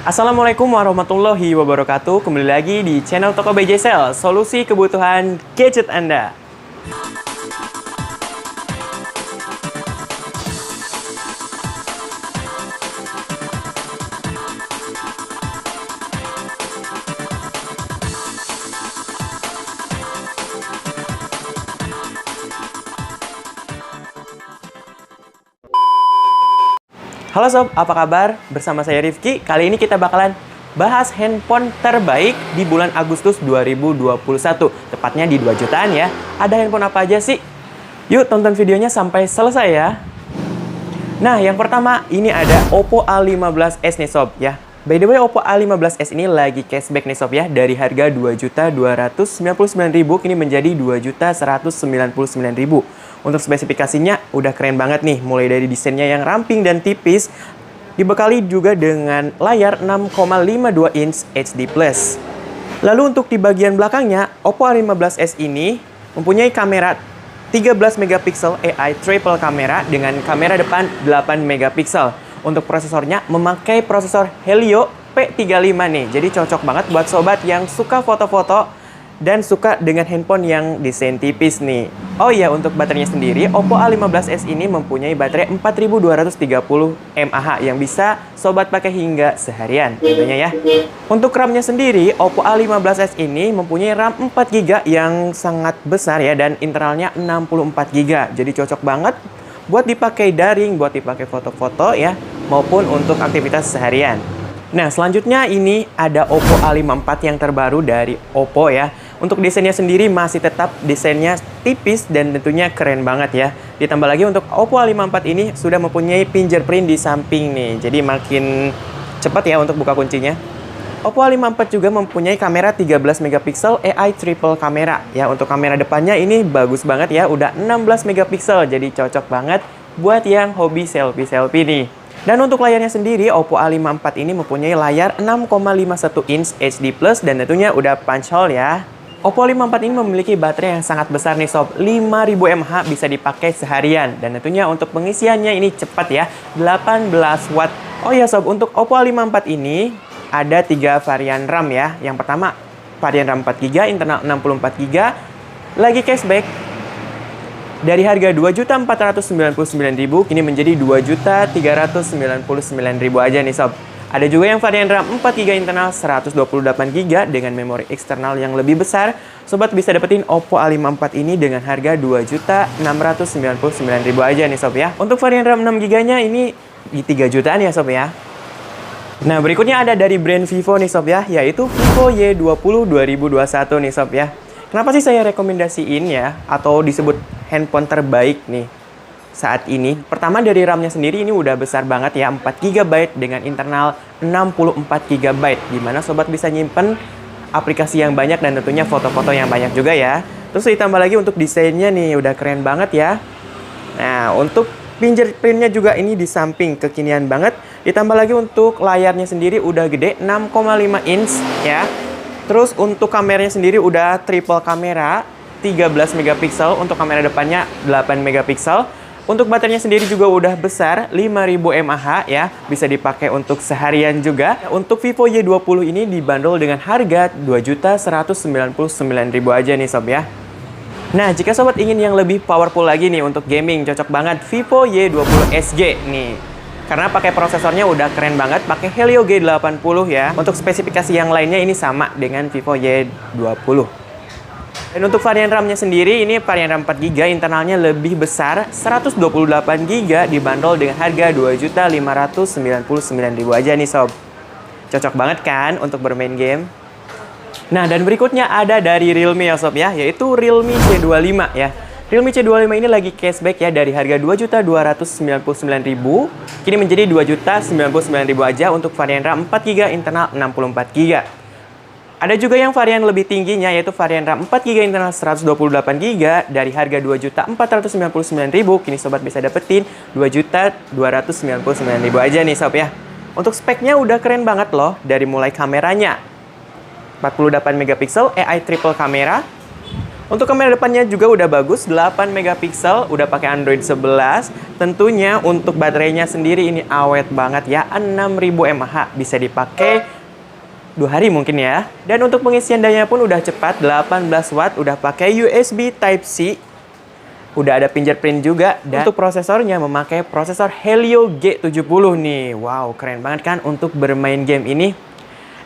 Assalamualaikum warahmatullahi wabarakatuh. Kembali lagi di channel Toko BJSL, solusi kebutuhan gadget Anda. Halo sob, apa kabar? Bersama saya Rifki. Kali ini kita bakalan bahas handphone terbaik di bulan Agustus 2021. Tepatnya di 2 jutaan ya. Ada handphone apa aja sih? Yuk tonton videonya sampai selesai ya. Nah, yang pertama ini ada Oppo A15s nih sob ya. By the way, Oppo A15s ini lagi cashback nih sob ya. Dari harga 2.299.000 kini menjadi 2.199.000. Untuk spesifikasinya udah keren banget nih, mulai dari desainnya yang ramping dan tipis, dibekali juga dengan layar 6,52 inch HD+. Lalu untuk di bagian belakangnya, Oppo A15s ini mempunyai kamera 13 megapiksel AI triple kamera dengan kamera depan 8 megapiksel. Untuk prosesornya memakai prosesor Helio P35 nih, jadi cocok banget buat sobat yang suka foto-foto dan suka dengan handphone yang desain tipis nih. Oh iya, untuk baterainya sendiri, Oppo A15s ini mempunyai baterai 4230 mAh yang bisa sobat pakai hingga seharian tentunya ya. Untuk RAM-nya sendiri, Oppo A15s ini mempunyai RAM 4GB yang sangat besar ya, dan internalnya 64GB. Jadi cocok banget buat dipakai daring, buat dipakai foto-foto ya, maupun untuk aktivitas seharian. Nah, selanjutnya ini ada Oppo A54 yang terbaru dari Oppo ya. Untuk desainnya sendiri masih tetap desainnya tipis dan tentunya keren banget ya. Ditambah lagi untuk Oppo A54 ini sudah mempunyai fingerprint di samping nih. Jadi makin cepat ya untuk buka kuncinya. Oppo A54 juga mempunyai kamera 13 megapiksel AI triple kamera. Ya, untuk kamera depannya ini bagus banget ya, udah 16 megapiksel. Jadi cocok banget buat yang hobi selfie-selfie nih. Dan untuk layarnya sendiri, Oppo A54 ini mempunyai layar 6,51 inch HD+, dan tentunya udah punch hole ya. Oppo A54 ini memiliki baterai yang sangat besar nih sob, 5000 mAh, bisa dipakai seharian. Dan tentunya untuk pengisiannya ini cepat ya, 18 watt. Oh ya sob, untuk Oppo A54 ini ada 3 varian RAM ya. Yang pertama, varian RAM 4GB, internal 64GB, lagi cashback. Dari harga 2.499.000 kini menjadi 2.399.000 aja nih sob. Ada juga yang varian RAM 4GB internal 128GB dengan memori eksternal yang lebih besar. Sobat bisa dapetin Oppo A54 ini dengan harga 2.699.000 aja nih sob ya. Untuk varian RAM 6GB-nya ini di 3 jutaan ya sob ya. Nah, berikutnya ada dari brand Vivo nih sob ya, yaitu Vivo Y20 2021 nih sob ya. Kenapa sih saya rekomendasiin ya, atau disebut handphone terbaik nih saat ini? Pertama, dari RAM-nya sendiri ini udah besar banget ya, 4GB dengan internal 64GB, dimana sobat bisa nyimpen aplikasi yang banyak dan tentunya foto-foto yang banyak juga ya. Terus ditambah lagi untuk desainnya nih udah keren banget ya. Nah, untuk fingerprintnya juga ini di samping kekinian banget. Ditambah lagi untuk layarnya sendiri udah gede, 6,5 inch ya. Terus untuk kameranya sendiri udah triple kamera, 13 megapiksel, untuk kamera depannya 8 megapiksel. Untuk baterainya sendiri juga udah besar, 5000 mAh ya, bisa dipakai untuk seharian juga. Untuk Vivo Y20 ini dibanderol dengan harga 2.199.000 aja nih sob ya. Nah, jika sobat ingin yang lebih powerful lagi nih untuk gaming, cocok banget Vivo Y20 SG nih. Karena pakai prosesornya udah keren banget, pakai Helio G80 ya. Untuk spesifikasi yang lainnya ini sama dengan Vivo Y20. Dan untuk varian RAM-nya sendiri, ini varian RAM 4GB, internalnya lebih besar, 128GB, dibanderol dengan harga 2.599.000 aja nih sob. Cocok banget kan untuk bermain game? Nah, dan berikutnya ada dari Realme ya sob ya, yaitu Realme C25 ya. Realme C25 ini lagi cashback ya, dari harga 2.299.000 kini menjadi 2.099.000 aja untuk varian RAM 4GB internal 64GB. Ada juga yang varian lebih tingginya, yaitu varian RAM 4GB internal 128GB dari harga 2.499.000 kini sobat bisa dapetin 2.299.000 aja nih sob ya. Untuk speknya udah keren banget loh, dari mulai kameranya 48 megapiksel AI triple kamera. Untuk kamera depannya juga udah bagus, 8 megapiksel, udah pakai Android 11. Tentunya untuk baterainya sendiri ini awet banget ya, 6000 mAh, bisa dipakai 2 hari mungkin ya. Dan untuk pengisian daya pun udah cepat, 18 watt, udah pakai USB Type-C. Udah ada fingerprint juga, dan untuk prosesornya memakai prosesor Helio G70 nih. Wow, keren banget kan untuk bermain game ini.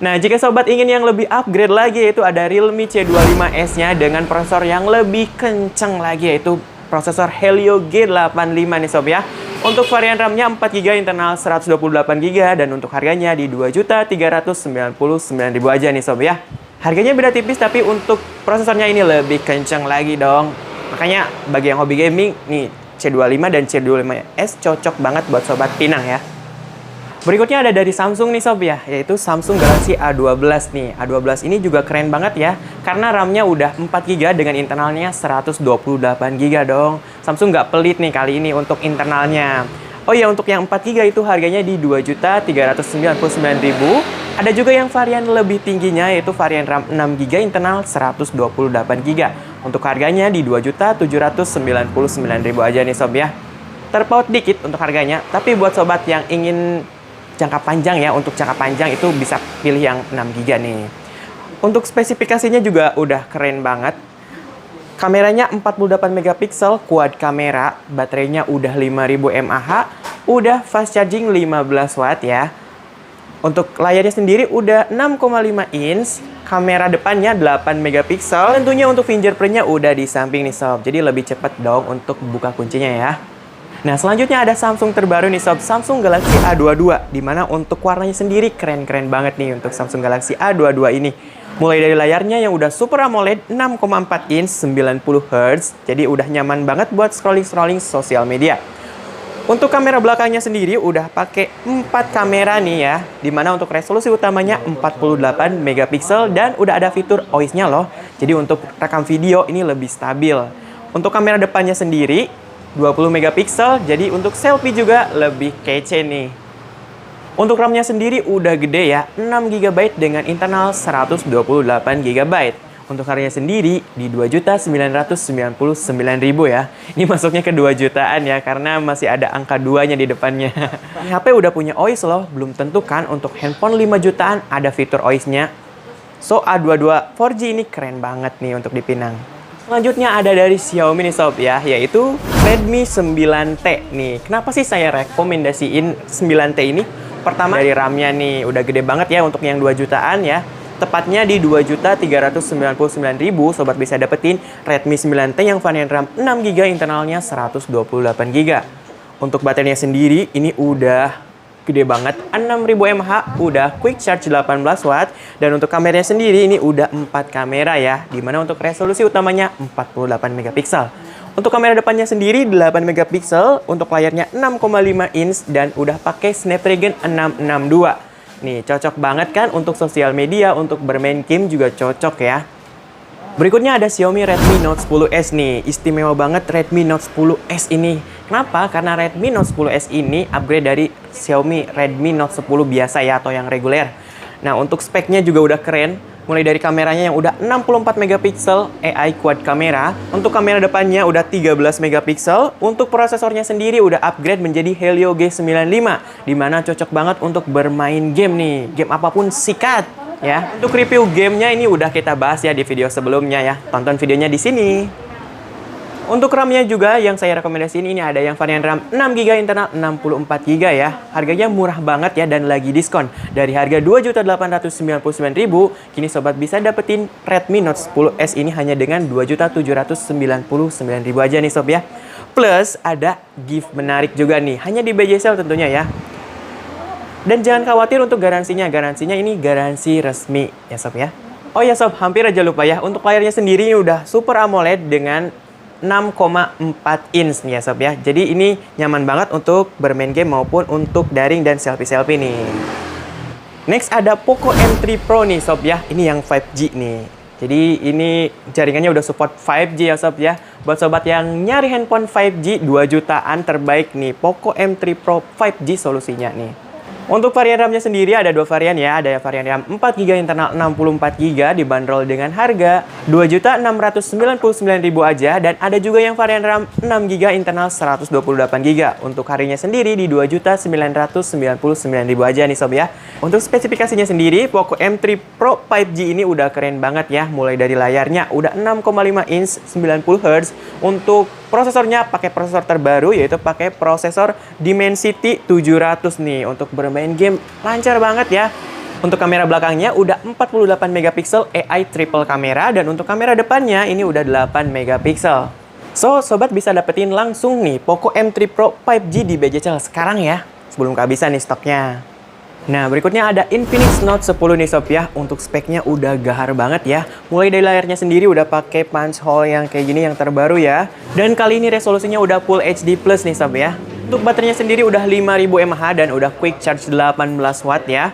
Nah, jika sobat ingin yang lebih upgrade lagi, yaitu ada Realme C25S-nya dengan prosesor yang lebih kenceng lagi, yaitu prosesor Helio G85 nih sob ya. Untuk varian RAM-nya 4GB internal 128GB, dan untuk harganya di 2.399.000 aja nih sob ya. Harganya beda tipis, tapi untuk prosesornya ini lebih kenceng lagi dong. Makanya bagi yang hobi gaming, nih C25 dan C25S cocok banget buat sobat pinang ya. Berikutnya ada dari Samsung nih sob ya, yaitu Samsung Galaxy A12 nih. A12 ini juga keren banget ya, karena RAM-nya udah 4GB dengan internalnya 128GB dong. Samsung nggak pelit nih kali ini untuk internalnya. Oh ya, untuk yang 4GB itu harganya di 2.399.000. Ada juga yang varian lebih tingginya, yaitu varian RAM 6GB internal 128GB. Untuk harganya di 2.799.000 aja nih sob ya. Terpaut dikit untuk harganya, tapi buat sobat yang ingin jangka panjang ya, untuk jangka panjang itu bisa pilih yang 6GB nih. Untuk spesifikasinya juga udah keren banget. Kameranya 48 megapiksel, quad kamera, baterainya udah 5000 mAh, udah fast charging 15 watt ya. Untuk layarnya sendiri udah 6,5 inch, kamera depannya 8 megapiksel. Tentunya untuk fingerprintnya udah di samping nih sob, jadi lebih cepat dong untuk buka kuncinya ya. Nah, selanjutnya ada Samsung terbaru nih sob, Samsung Galaxy A22, dimana untuk warnanya sendiri keren-keren banget nih untuk Samsung Galaxy A22 ini. Mulai dari layarnya yang udah Super AMOLED 6,4 inch 90Hz, jadi udah nyaman banget buat scrolling-scrolling sosial media. Untuk kamera belakangnya sendiri udah pakai 4 kamera nih ya, dimana untuk resolusi utamanya 48 megapiksel dan udah ada fitur OIS-nya loh. Jadi untuk rekam video ini lebih stabil. Untuk kamera depannya sendiri 20 megapiksel, jadi untuk selfie juga lebih kece nih. Untuk RAM-nya sendiri udah gede ya, 6GB dengan internal 128GB. Untuk harganya sendiri di 2.999.000 ya. Ini masuknya ke 2 jutaan ya, karena masih ada angka 2-nya di depannya. Ini HP udah punya OIS loh, belum tentu kan untuk handphone 5 jutaan ada fitur OIS-nya. So, A22 4G ini keren banget nih untuk dipinang. Selanjutnya ada dari Xiaomi nih sob ya, yaitu Redmi 9T nih. Kenapa sih saya rekomendasiin 9T ini? Pertama dari RAM-nya nih, udah gede banget ya untuk yang 2 jutaan ya. Tepatnya di 2.399.000 sobat bisa dapetin Redmi 9T yang varian RAM 6GB internalnya 128GB. Untuk baterainya sendiri ini udah gede banget, 6000 mAh, udah quick charge 18 watt, dan untuk kameranya sendiri ini udah 4 kamera ya, dimana untuk resolusi utamanya 48 megapiksel. Untuk kamera depannya sendiri 8 megapiksel, untuk layarnya 6,5 inch dan udah pakai Snapdragon 662. Nih, cocok banget kan untuk sosial media, untuk bermain game juga cocok ya. Berikutnya ada Xiaomi Redmi Note 10S nih. Istimewa banget Redmi Note 10S ini. Kenapa? Karena Redmi Note 10S ini upgrade dari Xiaomi Redmi Note 10 biasa ya, atau yang reguler. Nah, untuk speknya juga udah keren. Mulai dari kameranya yang udah 64 megapiksel AI quad kamera. Untuk kamera depannya udah 13 megapiksel. Untuk prosesornya sendiri udah upgrade menjadi Helio G95, dimana cocok banget untuk bermain game nih. Game apapun sikat ya. Untuk review gamenya ini udah kita bahas ya di video sebelumnya ya. Tonton videonya di sini. Untuk RAM-nya juga yang saya rekomendasiin ini ada yang varian RAM 6GB internal 64GB ya. Harganya murah banget ya dan lagi diskon. Dari harga 2.899.000, kini sobat bisa dapetin Redmi Note 10S ini hanya dengan 2.799.000 aja nih sob ya. Plus ada gift menarik juga nih, hanya di BJ Sale tentunya ya. Dan jangan khawatir untuk garansinya ini garansi resmi ya sob ya. Oh ya sob, hampir aja lupa ya. Untuk layarnya sendiri ini udah Super AMOLED dengan 6,4 inch nih ya sob ya. Jadi ini nyaman banget untuk bermain game maupun untuk daring dan selfie-selfie nih. Next ada Poco M3 Pro nih sob ya. Ini yang 5G nih. Jadi ini jaringannya udah support 5G ya sob ya. Buat sobat yang nyari handphone 5G 2 jutaan terbaik nih, Poco M3 Pro 5G solusinya nih. Untuk varian RAM-nya sendiri ada dua varian ya. Ada varian RAM 4GB internal 64GB dibanderol dengan harga Rp2.699.000 aja. Dan ada juga yang varian RAM 6GB internal 128GB. Untuk harganya sendiri di Rp2.999.000 aja nih sob ya. Untuk spesifikasinya sendiri, Poco M3 Pro 5G ini udah keren banget ya. Mulai dari layarnya udah 6,5 inch 90Hz. Untuk prosesornya pakai prosesor terbaru, yaitu pakai prosesor Dimensity 700 nih. Untuk bermain game lancar banget ya. Untuk kamera belakangnya udah 48 megapiksel AI triple kamera, dan untuk kamera depannya ini udah 8 megapiksel. So, sobat bisa dapetin langsung nih Poco M3 Pro 5G di BJCell sekarang ya, sebelum kehabisan nih stoknya. Nah, berikutnya ada Infinix Note 10 nih sob ya. Untuk speknya udah gahar banget ya. Mulai dari layarnya sendiri udah pakai punch hole yang kayak gini yang terbaru ya. Dan kali ini resolusinya udah Full HD Plus nih sob ya. Untuk baterainya sendiri udah 5000 mAh dan udah quick charge 18 watt ya.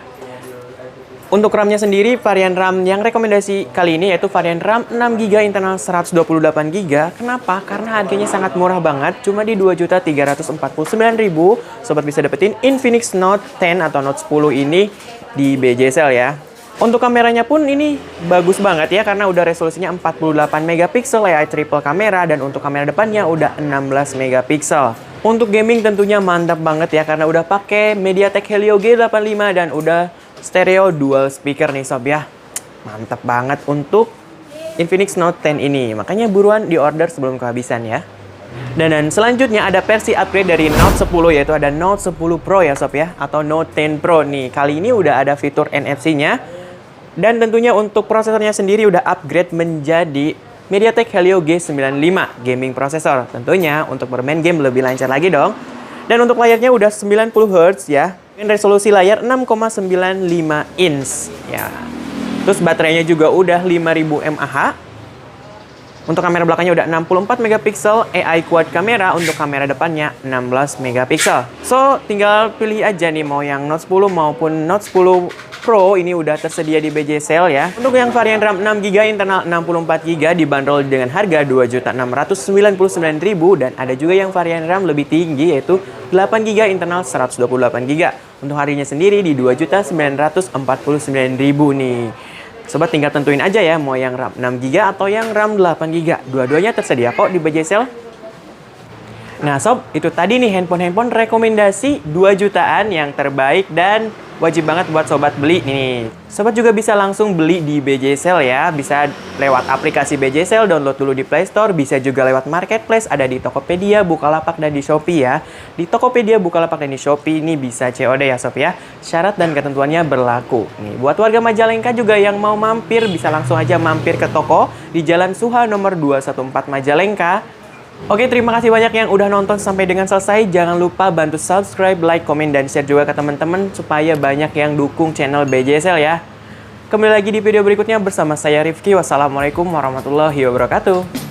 Untuk RAM-nya sendiri, varian RAM yang rekomendasi kali ini yaitu varian RAM 6GB internal 128GB. Kenapa? Karena harganya sangat murah banget, cuma di Rp2.349.000. Sobat bisa dapetin Infinix Note 10 atau Note 10 ini di BJCell ya. Untuk kameranya pun ini bagus banget ya, karena udah resolusinya 48 megapiksel AI triple kamera, dan untuk kamera depannya udah 16 megapiksel. Untuk gaming tentunya mantap banget ya, karena udah pakai MediaTek Helio G85 dan udah stereo dual speaker nih sob ya. Mantap banget untuk Infinix Note 10 ini. Makanya buruan di order sebelum kehabisan ya. Dan selanjutnya ada versi upgrade dari Note 10, yaitu ada Note 10 Pro ya sob ya, atau Note 10 Pro nih. Kali ini udah ada fitur NFC-nya. Dan tentunya untuk prosesornya sendiri udah upgrade menjadi MediaTek Helio G95 gaming processor. Tentunya untuk bermain game lebih lancar lagi dong. Dan untuk layarnya udah 90Hz ya. Dengan resolusi layar 6,95 inch ya. Terus baterainya juga udah 5000 mAh. Untuk kamera belakangnya udah 64 megapiksel AI quad kamera, untuk kamera depannya 16 megapiksel. So, tinggal pilih aja nih mau yang Note 10 maupun Note 10 Pro, ini udah tersedia di BJCell ya. Untuk yang varian RAM 6GB internal 64GB dibanderol dengan harga Rp2.699.000, dan ada juga yang varian RAM lebih tinggi yaitu 8GB internal 128GB. Untuk harganya sendiri di Rp2.949.000 nih. Sobat tinggal tentuin aja ya mau yang RAM 6GB atau yang RAM 8GB. Dua-duanya tersedia kok di BJCell. Nah sob, itu tadi nih handphone rekomendasi 2 jutaan yang terbaik dan wajib banget buat sobat beli nih. Sobat juga bisa langsung beli di BJCell ya. Bisa lewat aplikasi BJCell, download dulu di Play Store. Bisa juga lewat Marketplace, ada di Tokopedia, Bukalapak, dan di Shopee ya. Di Tokopedia, Bukalapak, dan di Shopee ini bisa COD ya sob ya. Syarat dan ketentuannya berlaku. Nih, buat warga Majalengka juga yang mau mampir, bisa langsung aja mampir ke toko di Jalan Suha nomor 214 Majalengka. Oke, terima kasih banyak yang udah nonton sampai dengan selesai. Jangan lupa bantu subscribe, like, komen, dan share juga ke teman-teman supaya banyak yang dukung channel BJCell ya. Kembali lagi di video berikutnya bersama saya Rifki. Wassalamualaikum warahmatullahi wabarakatuh.